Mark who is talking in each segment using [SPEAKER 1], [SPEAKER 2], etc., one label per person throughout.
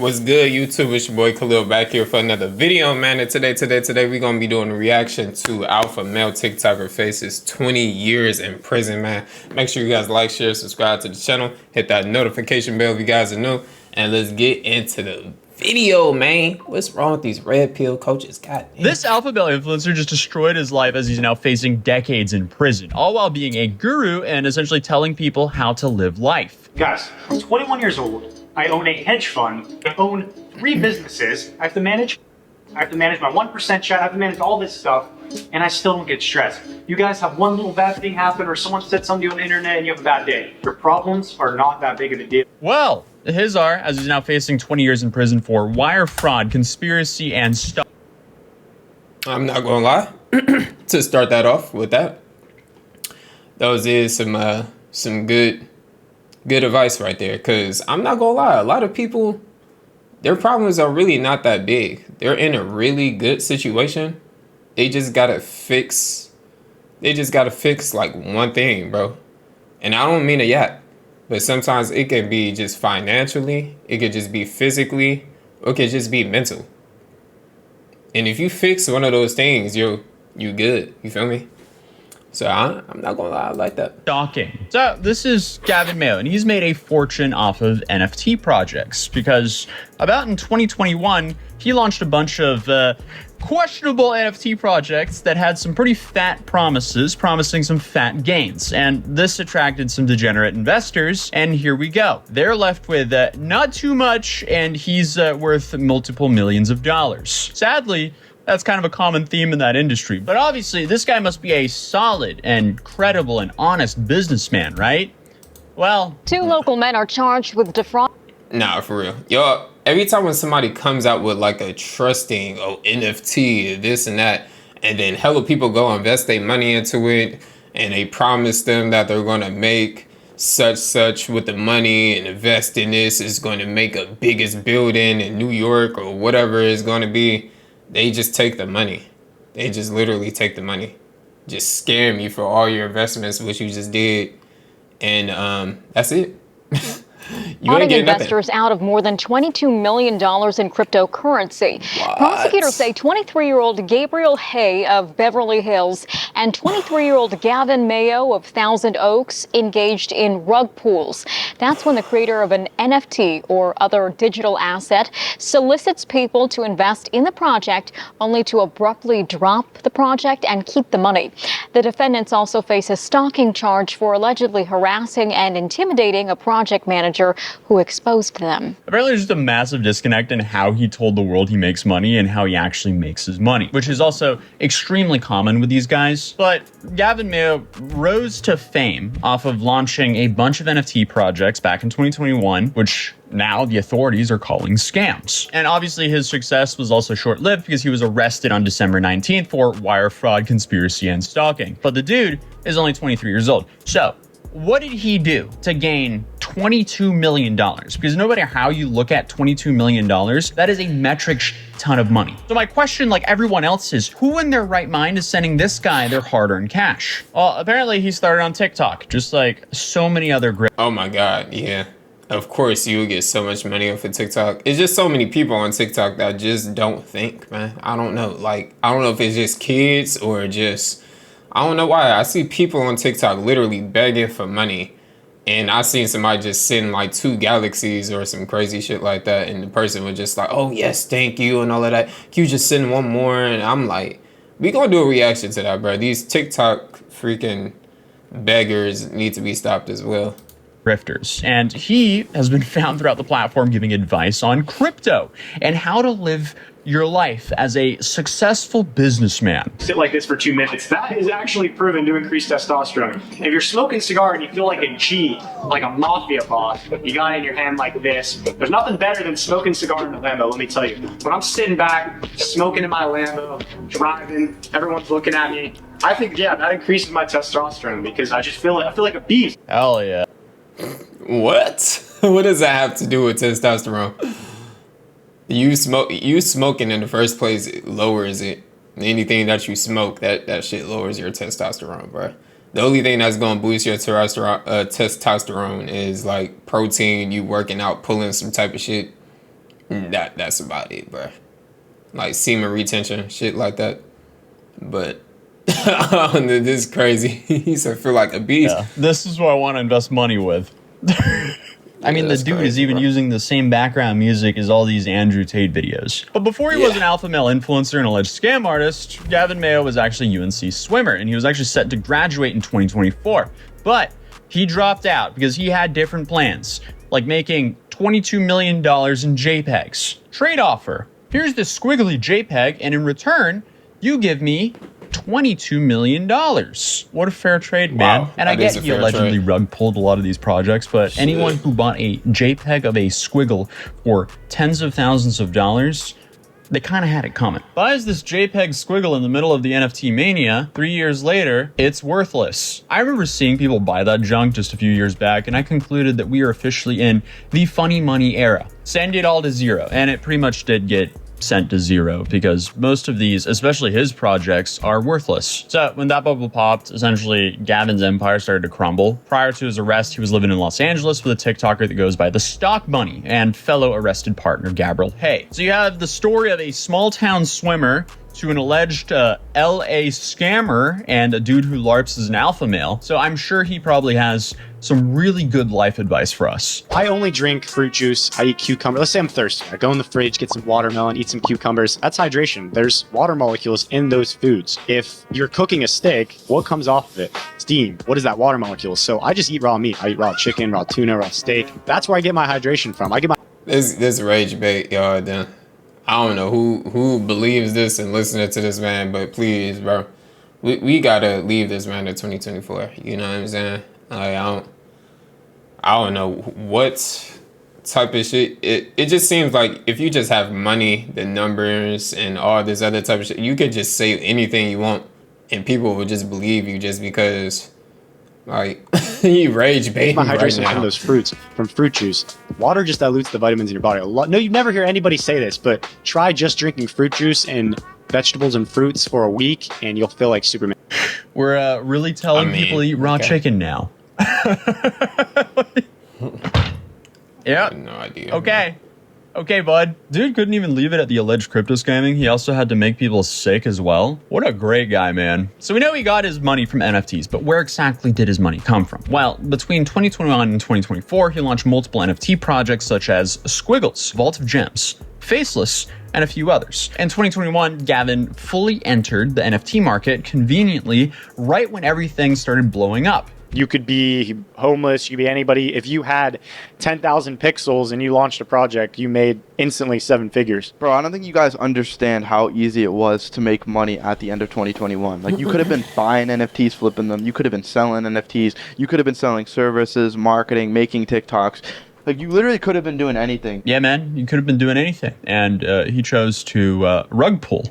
[SPEAKER 1] What's good, YouTube? It's your boy Khalil back here for another video, man. And today we're gonna be doing a reaction to alpha male TikToker faces 20 years in prison, man. Make sure you guys like, share, subscribe to the channel, hit that notification bell if you guys are new, and let's get into the video, man. What's wrong with these red pill coaches? God damn.
[SPEAKER 2] This alpha male influencer just destroyed his life as he's now facing decades in prison, all while being a guru and essentially telling people how to live life.
[SPEAKER 3] Guys, I'm 21 years old. I own a hedge fund. I own 3 businesses. I have to manage my 1% chat. I have to manage all this stuff, and I still don't get stressed. You guys have one little bad thing happen, or someone said something to you on the internet, and you have a bad day. Your problems are not that big of a deal.
[SPEAKER 2] Well, his are, as he's now facing 20 years in prison for wire fraud, conspiracy, and stuff.
[SPEAKER 1] I'm not gonna lie. To start that off with that, those is some good advice right there, because I'm not gonna lie, a lot of people, their problems are really not that big. They're in a really good situation. They just gotta fix like one thing, bro. And I don't mean a yap, but sometimes it can be just financially, it could just be physically, or it could just be mental. And if you fix one of those things, you good. You feel me? So I'm not gonna lie, I like that.
[SPEAKER 2] Stalking. So this is Gavin Mayo, and he's made a fortune off of NFT projects because about in 2021, he launched a bunch of questionable NFT projects that had some pretty fat promises, promising some fat gains. And this attracted some degenerate investors, and here we go. They're left with not too much, and he's worth multiple millions of dollars. Sadly, that's kind of a common theme in that industry. But obviously, this guy must be a solid and credible and honest businessman, right? Well,
[SPEAKER 4] 2 local men are charged with defraud.
[SPEAKER 1] Nah, for real. Yo, every time when somebody comes out with like a trusting, NFT, this and that, and then hella people go invest their money into it, and they promise them that they're gonna make such with the money and invest in this, is going to make a biggest building in New York or whatever it's going to be. They just take the money. They just literally take the money. Just scam you for all your investments, which you just did. And that's it. You ain't getting
[SPEAKER 4] investors
[SPEAKER 1] nothing.
[SPEAKER 4] out of more than $22 million in cryptocurrency.
[SPEAKER 1] What?
[SPEAKER 4] Prosecutors say 23-year-old Gabriel Hay of Beverly Hills and 23-year-old Gavin Mayo of Thousand Oaks engaged in rug pulls. That's when the creator of an NFT or other digital asset solicits people to invest in the project only to abruptly drop the project and keep the money. The defendants also face a stalking charge for allegedly harassing and intimidating a project manager who exposed them.
[SPEAKER 2] apparently there's just a massive disconnect in how he told the world he makes money and how he actually makes his money, which is also extremely common with these guys. But Gavin Mayo rose to fame off of launching a bunch of NFT projects back in 2021, which now the authorities are calling scams. And obviously his success was also short-lived because he was arrested on December 19th for wire fraud, conspiracy, and stalking. But the dude is only 23 years old. So what did he do to gain $22 million? Because no matter how you look at $22 million, that is a metric ton of money. So my question, like everyone else, is who in their right mind is sending this guy their hard-earned cash? Well, apparently he started on TikTok, just like so many other great.
[SPEAKER 1] Oh my God, yeah. Of course you would get so much money off of TikTok. It's just so many people on TikTok that just don't think, man. I don't know. Like, I don't know if it's just kids or just, I don't know why. I see people on TikTok literally begging for money. And I seen somebody just send like 2 galaxies or some crazy shit like that. And the person was just like, oh yes, thank you and all of that. Can you just send one more? And I'm like, we gonna do a reaction to that, bro. These TikTok freaking beggars need to be stopped as well.
[SPEAKER 2] Grifters. And he has been found throughout the platform giving advice on crypto and how to live your life as a successful businessman.
[SPEAKER 3] Sit like this for 2 minutes. That is actually proven to increase testosterone. If you're smoking a cigar and you feel like a G, like a mafia boss, you got it in your hand like this, there's nothing better than smoking a cigar in a Lambo, let me tell you. When I'm sitting back, smoking in my Lambo, driving, everyone's looking at me, I think, yeah, that increases my testosterone because I feel like a beast.
[SPEAKER 2] Hell yeah.
[SPEAKER 1] What? What does that have to do with testosterone? You smoking in the first place, it lowers it. Anything that you smoke, that shit lowers your testosterone, bro. The only thing that's gonna boost your testosterone is like protein, you working out, pulling some type of shit. That's about it, bro. Like semen retention, shit like that. But this is crazy. He said feel like a beast.
[SPEAKER 2] Yeah, this is what I want to invest money with. I mean, the
[SPEAKER 1] that's
[SPEAKER 2] dude is
[SPEAKER 1] crazy,
[SPEAKER 2] even
[SPEAKER 1] bro.
[SPEAKER 2] using the same background music as all these Andrew Tate videos. But before he was an alpha male influencer and alleged scam artist, Gavin Mayo was actually a UNC swimmer, and he was actually set to graduate in 2024. But he dropped out because he had different plans, like making $22 million in JPEGs. Trade offer. Here's this squiggly JPEG, and in return, you give me $22 million. What a fair trade, man.
[SPEAKER 1] Wow,
[SPEAKER 2] And I
[SPEAKER 1] that is
[SPEAKER 2] get
[SPEAKER 1] a
[SPEAKER 2] he
[SPEAKER 1] fair
[SPEAKER 2] allegedly
[SPEAKER 1] trade.
[SPEAKER 2] rug pulled a lot of these projects, but anyone who bought a JPEG of a squiggle for tens of thousands of dollars, they kind of had it coming. Buys this JPEG squiggle in the middle of the NFT mania. 3 years later, it's worthless. I remember seeing people buy that junk just a few years back, and I concluded that we are officially in the funny money era. Send it all to zero, and it pretty much did get sent to zero because most of these, especially his projects, are worthless. So when that bubble popped, essentially Gavin's empire started to crumble. Prior to his arrest, he was living in Los Angeles with a TikToker that goes by the Stock Bunny and fellow arrested partner Gabriel Hay. So you have the story of a small town swimmer to an alleged LA scammer and a dude who LARPs as an alpha male. So I'm sure he probably has some really good life advice for us.
[SPEAKER 3] I only drink fruit juice. I eat cucumber. Let's say I'm thirsty. I go in the fridge, get some watermelon, eat some cucumbers. That's hydration. There's water molecules in those foods. If you're cooking a steak, what comes off of it? Steam. What is that water molecule? So I just eat raw meat. I eat raw chicken, raw tuna, raw steak. That's where I get my hydration from. I get my
[SPEAKER 1] This rage bait, y'all. Done. I don't know who believes this and listening to this man, but please, bro, we gotta leave this man to 2024. You know what I'm saying? Like, I don't know what type of shit. It just seems like if you just have money, the numbers, and all this other type of shit, you could just say anything you want, and people will just believe you just because. Like, you rage baiting
[SPEAKER 3] my
[SPEAKER 1] right
[SPEAKER 3] hydration
[SPEAKER 1] now.
[SPEAKER 3] from those fruits, from fruit juice. Water just dilutes the vitamins in your body. No, you never hear anybody say this, but try just drinking fruit juice and vegetables and fruits for a week, and you'll feel like Superman.
[SPEAKER 2] We're really telling
[SPEAKER 1] I mean,
[SPEAKER 2] people to eat raw
[SPEAKER 1] okay.
[SPEAKER 2] chicken now. Yep.
[SPEAKER 1] No idea.
[SPEAKER 2] Okay. Okay, bud. Dude couldn't even leave it at the alleged crypto scamming. He also had to make people sick as well. What a great guy, man. So we know he got his money from NFTs, but where exactly did his money come from? Well, between 2021 and 2024, he launched multiple NFT projects such as Squiggles, Vault of Gems, Faceless, and a few others. In 2021, Gavin fully entered the NFT market conveniently right when everything started blowing up.
[SPEAKER 3] You could be homeless, you could be anybody. If you had 10,000 pixels and you launched a project, you made instantly 7 figures.
[SPEAKER 5] Bro, I don't think you guys understand how easy it was to make money at the end of 2021. Like, you could have been buying NFTs, flipping them. You could have been selling NFTs. You could have been selling services, marketing, making TikToks. Like, you literally could have been doing anything.
[SPEAKER 2] Yeah, man, you could have been doing anything. And he chose to rug pull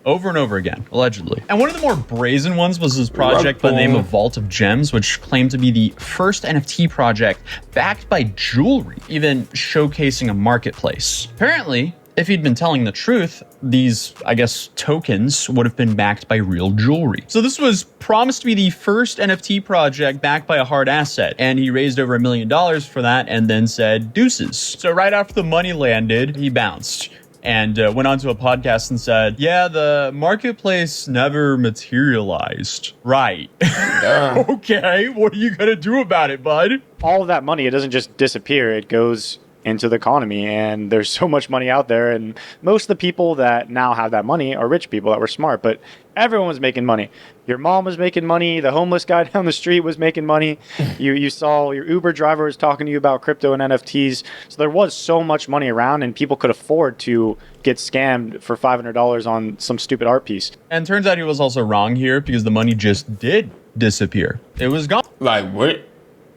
[SPEAKER 2] over and over again, allegedly. And one of the more brazen ones was his project by the name of Vault of Gems, which claimed to be the first NFT project backed by jewelry, even showcasing a marketplace. Apparently, if he'd been telling the truth, these, I guess, tokens would have been backed by real jewelry. So this was promised to be the first NFT project backed by a hard asset, and he raised over $1 million for that and then said deuces. So right after the money landed, he bounced and went onto a podcast and said, yeah, the marketplace never materialized. Right. Okay, what are you gonna do about it, bud?
[SPEAKER 3] All of that money, it doesn't just disappear, it goes into the economy, and there's so much money out there, and most of the people that now have that money are rich people that were smart, but everyone was making money. Your mom was making money, the homeless guy down the street was making money, you saw your Uber driver was talking to you about crypto and NFTs, so there was so much money around, and people could afford to get scammed for $500 on some stupid art piece.
[SPEAKER 2] And turns out he was also wrong here because the money just did disappear. It was gone.
[SPEAKER 1] Like, what?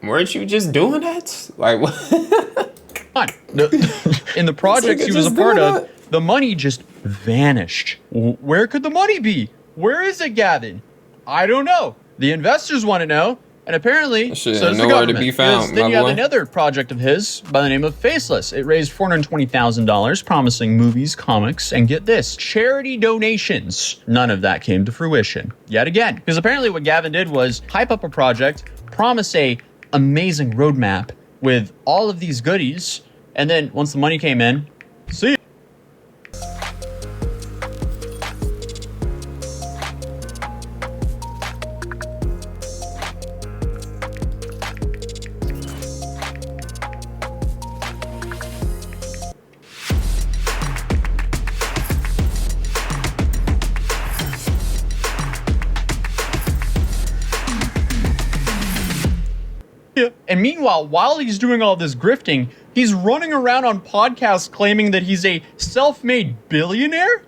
[SPEAKER 1] Weren't you just doing that? Like, what?
[SPEAKER 2] In the projects
[SPEAKER 1] nigga
[SPEAKER 2] he was a
[SPEAKER 1] just
[SPEAKER 2] part
[SPEAKER 1] doing
[SPEAKER 2] of, the money just vanished. Where could the money be? Where is it, Gavin? I don't know. The investors want to know, and apparently,
[SPEAKER 1] Shit,
[SPEAKER 2] so does the
[SPEAKER 1] nowhere to
[SPEAKER 2] government.
[SPEAKER 1] be found,
[SPEAKER 2] Because then
[SPEAKER 1] my
[SPEAKER 2] you have
[SPEAKER 1] boy.
[SPEAKER 2] another project of his by the name of Faceless. It raised $420,000, promising movies, comics, and get this, charity donations. None of that came to fruition. Yet again. Because apparently what Gavin did was hype up a project, promise a amazing roadmap with all of these goodies, and then once the money came in, See ya. And meanwhile, while he's doing all this grifting, he's running around on podcasts claiming that he's a self-made billionaire?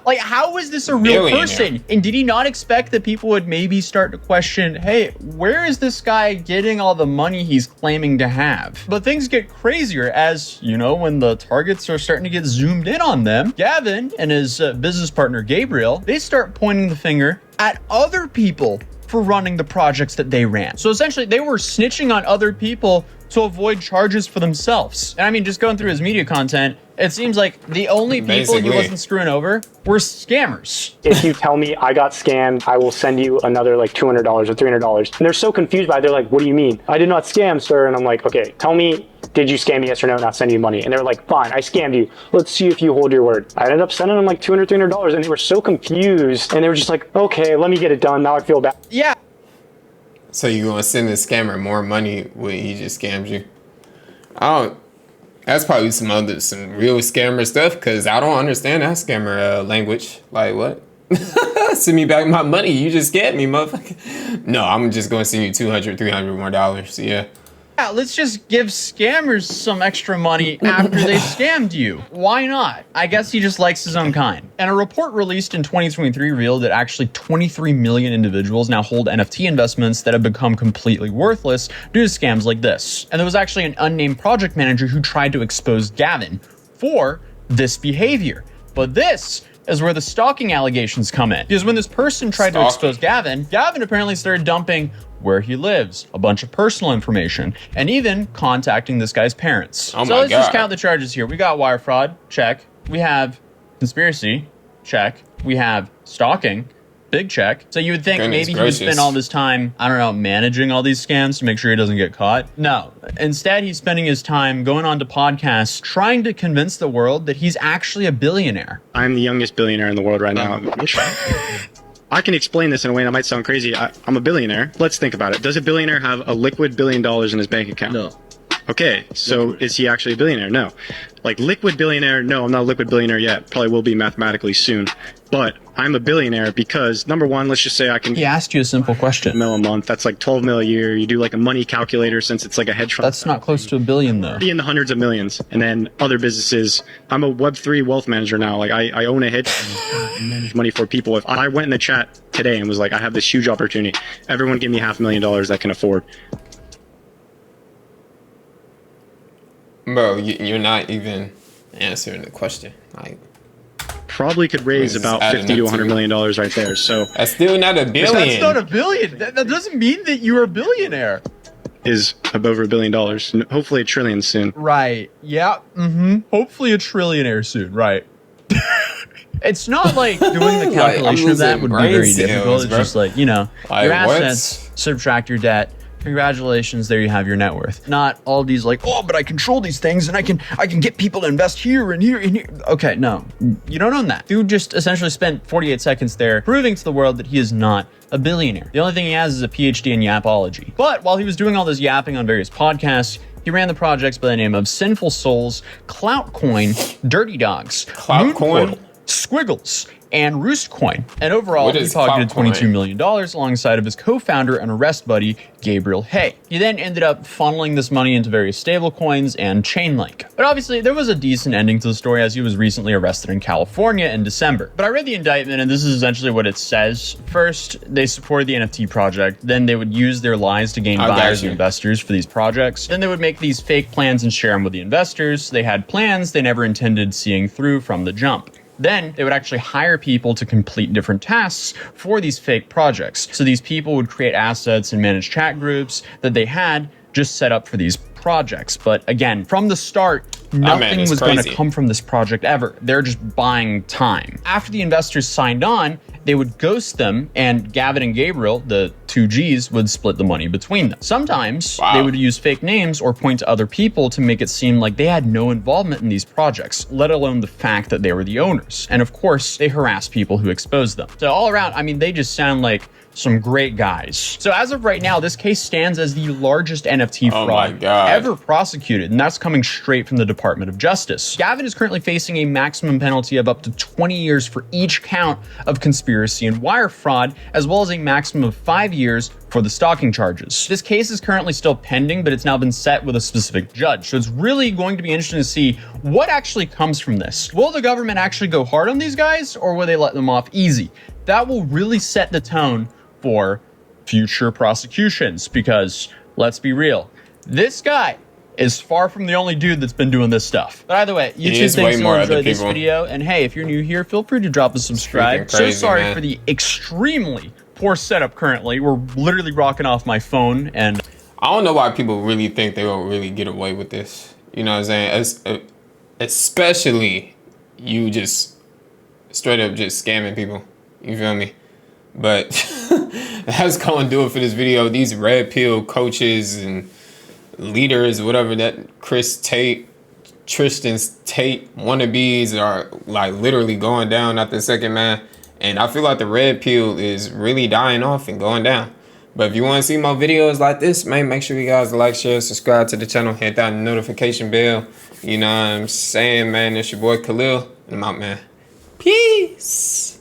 [SPEAKER 2] Like, how is this a real
[SPEAKER 1] Billionaire.
[SPEAKER 2] person? And did he not expect that people would maybe start to question, hey, where is this guy getting all the money he's claiming to have? But things get crazier as, you know, when the targets are starting to get zoomed in on them. Gavin and his business partner, Gabriel, they start pointing the finger at other people for running the projects that they ran. So essentially, they were snitching on other people to avoid charges for themselves. And I mean, just going through his media content, it seems like the only people he
[SPEAKER 1] Basically.
[SPEAKER 2] wasn't screwing over were scammers.
[SPEAKER 3] If you tell me I got scammed, I will send you another like $200 or $300. And they're so confused by it. They're like, what do you mean? I did not scam, sir. And I'm like, okay, tell me, did you scam me, yes or no, not send you money? And they were like, fine, I scammed you. Let's see if you hold your word. I ended up sending them like $200, $300. And they were so confused. And they were just like, okay, let me get it done. Now I feel bad.
[SPEAKER 2] Yeah.
[SPEAKER 1] So you gonna send the scammer more money when he just scams you? I don't. That's probably some real scammer stuff, because I don't understand that scammer language. Like, what? Send me back my money. You just scammed me, motherfucker. No, I'm just gonna send you $200, $300 more dollars. Yeah.
[SPEAKER 2] Yeah, let's just give scammers some extra money after they scammed you. Why not? I guess he just likes his own kind. And a report released in 2023 revealed that actually 23 million individuals now hold NFT investments that have become completely worthless due to scams like this. And there was actually an unnamed project manager who tried to expose Gavin for this behavior. But this is where the stalking allegations come in. Because when this person tried to expose Gavin, Gavin apparently started dumping where he lives, a bunch of personal information, and even contacting this guy's parents.
[SPEAKER 1] Oh
[SPEAKER 2] so
[SPEAKER 1] my
[SPEAKER 2] let's just
[SPEAKER 1] God.
[SPEAKER 2] count the charges here. We got wire fraud, check. We have conspiracy, check. We have stalking, big check. So you would think
[SPEAKER 1] Goodness
[SPEAKER 2] maybe he would
[SPEAKER 1] gracious.
[SPEAKER 2] spend all this time, I don't know, managing all these scams to make sure he doesn't get caught. No. Instead, he's spending his time going on to podcasts trying to convince the world that he's actually a billionaire.
[SPEAKER 3] I'm the youngest billionaire in the world right now. I can explain this in a way that might sound crazy. I'm a billionaire. Let's think about it. Does a billionaire have a liquid $1 billion in his bank account?
[SPEAKER 2] No.
[SPEAKER 3] Okay, so is he actually a billionaire? No. Like liquid billionaire? No, I'm not a liquid billionaire yet. Probably will be mathematically soon. But I'm a billionaire because, number one, let's just say I can
[SPEAKER 2] He asked you a simple question.
[SPEAKER 3] mil a month. That's like 12 mil a year. You do like a money calculator since it's like a hedge fund.
[SPEAKER 2] That's not close to $1 billion, though.
[SPEAKER 3] Be in the hundreds of millions. And then other businesses. I'm a Web3 wealth manager now. Like I own a hedge fund and manage money for people. If I went in the chat today and was like, I have this huge opportunity, everyone give me $500,000 I can afford.
[SPEAKER 1] Bro, you're not even answering the question. Like,
[SPEAKER 3] Probably could raise
[SPEAKER 1] This is
[SPEAKER 3] about
[SPEAKER 1] adding
[SPEAKER 3] 50 to
[SPEAKER 1] up
[SPEAKER 3] 100
[SPEAKER 1] to-
[SPEAKER 3] million dollars right there. So
[SPEAKER 1] that's still not a billion.
[SPEAKER 2] That's not a billion. That doesn't mean that you're a billionaire.
[SPEAKER 3] is over $1 billion. Hopefully a trillion soon.
[SPEAKER 2] Right. Yeah. Mm-hmm. Hopefully a trillionaire soon. Right. It's not like doing the
[SPEAKER 1] Like,
[SPEAKER 2] calculation
[SPEAKER 1] I'm
[SPEAKER 2] of that
[SPEAKER 1] losing
[SPEAKER 2] would be very
[SPEAKER 1] brain
[SPEAKER 2] difficult.
[SPEAKER 1] cells,
[SPEAKER 2] It's
[SPEAKER 1] bro.
[SPEAKER 2] just like, you know,
[SPEAKER 1] Like,
[SPEAKER 2] your
[SPEAKER 1] what?
[SPEAKER 2] assets, subtract your debt. Congratulations, there you have your net worth. Not all these like, oh, but I control these things and I can get people to invest here and here and here. Okay, no, you don't own that. Dude just essentially spent 48 seconds there proving to the world that he is not a billionaire. The only thing he has is a PhD in yapology. But while he was doing all this yapping on various podcasts, he ran the projects by the name of Sinful Souls, Cloutcoin, Dirty Dogs,
[SPEAKER 1] Cloutcoin?
[SPEAKER 2] Moonportal, Squiggles, and Roostcoin. And overall,
[SPEAKER 1] What
[SPEAKER 2] he
[SPEAKER 1] is
[SPEAKER 2] pocketed
[SPEAKER 1] Cloutcoin?
[SPEAKER 2] $22 million alongside of his co-founder and arrest buddy, Gabriel Hay. He then ended up funneling this money into various stablecoins and Chainlink. But obviously, there was a decent ending to the story as he was recently arrested in California in December. But I read the indictment and this is essentially what it says. First, they supported the NFT project. Then they would use their lies to gain
[SPEAKER 1] I got
[SPEAKER 2] buyers and
[SPEAKER 1] you.
[SPEAKER 2] investors for these projects. Then they would make these fake plans and share them with the investors. They had plans they never intended seeing through from the jump. Then they would actually hire people to complete different tasks for these fake projects. So these people would create assets and manage chat groups that they had just set up for these projects. But again, from the start, nothing
[SPEAKER 1] is
[SPEAKER 2] was going to
[SPEAKER 1] crazy.
[SPEAKER 2] come from this project ever. They're just buying time. After the investors signed on, they would ghost them, and Gavin and Gabriel, the two Gs, would split the money between them. Sometimes
[SPEAKER 1] Wow.
[SPEAKER 2] they would use fake names or point to other people to make it seem like they had no involvement in these projects, let alone the fact that they were the owners. And of course, they harassed people who exposed them. So all around, I mean, they just sound like some great guys. So as of right now, this case stands as the largest NFT
[SPEAKER 1] Oh my
[SPEAKER 2] fraud
[SPEAKER 1] God.
[SPEAKER 2] ever prosecuted, and that's coming straight from the Department of Justice. Gavin is currently facing a maximum penalty of up to 20 years for each count of conspiracy and wire fraud, as well as a maximum of 5 years for the stalking charges. This case is currently still pending, but it's now been set with a specific judge. So it's really going to be interesting to see what actually comes from this. Will the government actually go hard on these guys, or will they let them off easy? That will really set the tone for future prosecutions, because let's be real, this guy is far from the only dude that's been doing this stuff. But either way, YouTube
[SPEAKER 1] is
[SPEAKER 2] thinks
[SPEAKER 1] way
[SPEAKER 2] you'll
[SPEAKER 1] more other
[SPEAKER 2] enjoy this
[SPEAKER 1] people.
[SPEAKER 2] video, and hey, if you're new here, feel free to drop a subscribe.
[SPEAKER 1] Freaking crazy,
[SPEAKER 2] So sorry
[SPEAKER 1] man.
[SPEAKER 2] for the extremely poor setup currently. We're literally rocking off my phone, and
[SPEAKER 1] I don't know why people really think they will really get away with this. You know what I'm saying? Especially you just straight up just scamming people. You feel me? But that's going to do it for this video. These red pill coaches and leaders, whatever that Tristan Tate wannabes are like literally going down after the second man. And I feel like the red pill is really dying off and going down. But if you want to see more videos like this, man, make sure you guys like, share, subscribe to the channel, hit that notification bell. You know what I'm saying, man? It's your boy Khalil, and I'm out, man. Peace.